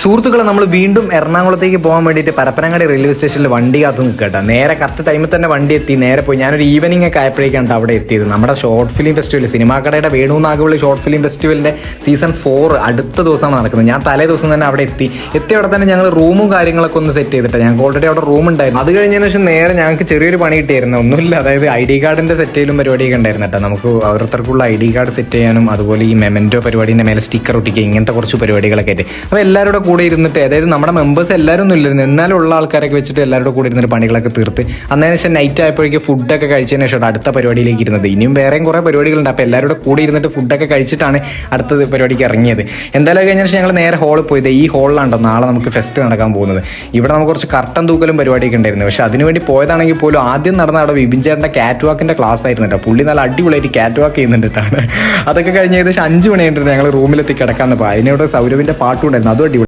സുഹൃത്തുക്കളെ, നമ്മൾ വീണ്ടും എറണാകുളത്തേക്ക് പോകാൻ വേണ്ടിയിട്ട് പരപ്പനങ്ങാടി റെയിൽവേ സ്റ്റേഷനിൽ വണ്ടി കാത്ത് നിൽക്കട്ടെ. നേരെ കറക്റ്റ് ടൈമിൽ തന്നെ വണ്ടി എത്തി. നേരെ പോയി ഞാനൊരു ഈവനിങ് ഒക്കെ ആയപ്പോഴേക്കാണ് അവിടെ എത്തിയത്. നമ്മുടെ ഷോർട്ട് ഫിലിം ഫെസ്റ്റിവൽ, സിനിമാക്കടയുടെ വേണു നാഗവള്ളി ഷോർട്ട് ഫിലിം ഫെസ്റ്റിവലിൻ്റെ സീസൺ 4 അടുത്ത ദിവസമാണ് നടക്കുന്നത്. ഞാൻ തലേ ദിവസം തന്നെ അവിടെ എത്തി. അവിടെ തന്നെ ഞങ്ങൾ റൂമും കാര്യങ്ങളൊക്കെ ഒന്ന് സെറ്റ് ചെയ്തിട്ട്, ഞങ്ങൾക്ക് ഓൾറെഡി അവിടെ റൂം ഉണ്ടായിരുന്നു. അത് കഴിഞ്ഞതിന് ശേഷം നേരെ ഞങ്ങൾക്ക് ചെറിയൊരു പണി കിട്ടിയായിരുന്നു. ഒന്നുമില്ല, അതായത് ID കാർഡിൻ്റെ സെറ്റ് ചെയ്യലും പരിപാടിയൊക്കെ ഉണ്ടായിരുന്നു കേട്ടോ. നമുക്ക് ഓരോരുത്തർക്കുള്ള ID കാർഡ് സെറ്റ് ചെയ്യാനും അതുപോലെ ഈ മെമൻറ്റോ പരിപാടിൻ്റെ മേലെ സ്റ്റിക്കർ ഒട്ടിക്കുക, ഇങ്ങനത്തെ കുറച്ച് പരിപാടികളൊക്കെ ആയിട്ട്. അപ്പോൾ എല്ലാവരുടെ കൂടെ ഇരുന്നിട്ട്, അതായത് നമ്മുടെ മെമ്പേഴ്സ് എല്ലാവരും ഒന്നും ഇല്ലായിരുന്നു, എന്നാലും ഉള്ള ആൾക്കാരൊക്കെ വെച്ചിട്ട് എല്ലാവരുടെ കൂടെ ഇരുന്നിട്ട് പണികളൊക്കെ തീർത്ത് അന്നതിന് ശേഷം നൈറ്റ് ആയപ്പോഴേക്കും ഫുഡൊക്കെ കഴിച്ചതിന് ശേഷം അടുത്ത പരിപാടിയിലേക്ക് ഇരുന്നത്. ഇനിയും വേറെയും കുറേ പരിപാടികളുണ്ട്. അപ്പോൾ എല്ലാവരുടെ കൂടെ ഇരുന്നിട്ട് ഫുഡൊക്കെ കഴിച്ചിട്ടാണ് അടുത്ത പരിപാടിക്ക് ഇറങ്ങിയത്. എന്തായാലും കഴിഞ്ഞ ശേഷം ഞങ്ങൾ നേരെ ഹോളിൽ പോയത്. ഈ ഹോളിലാണ്ടോ നാളെ നമുക്ക് ഫെസ്റ്റ് നടക്കാൻ പോകുന്നത്. ഇവിടെ നമുക്ക് കുറച്ച് കർട്ടൻ തൂക്കലും പരിപാടിയൊക്കെ ഉണ്ടായിരുന്നു. പക്ഷേ അതിനുവേണ്ടി പോയതാണെങ്കിൽ പോലും ആദ്യം നടന്ന അവിടെ വിപിൻ ചേട്ടൻ്റെ കാറ്റ് വാക്കിൻ്റെ ക്ലാസ് ആയിരുന്നു കേട്ടോ. പുള്ളി നല്ല അടിപൊളിയായിട്ട് കാറ്റ് വാക്ക് ചെയ്യുന്നുണ്ടിട്ടാണ്. അതൊക്കെ കഴിഞ്ഞ് ഏകദേശം 5 മണിയായിട്ടുണ്ട് ഞങ്ങൾ റൂമിലെത്തി കിടക്കാൻ. അപ്പോൾ അതിനോട് സൗരവിൻ്റെ പാട്ടുണ്ടായിരുന്നു, അതും അടിപൊളി.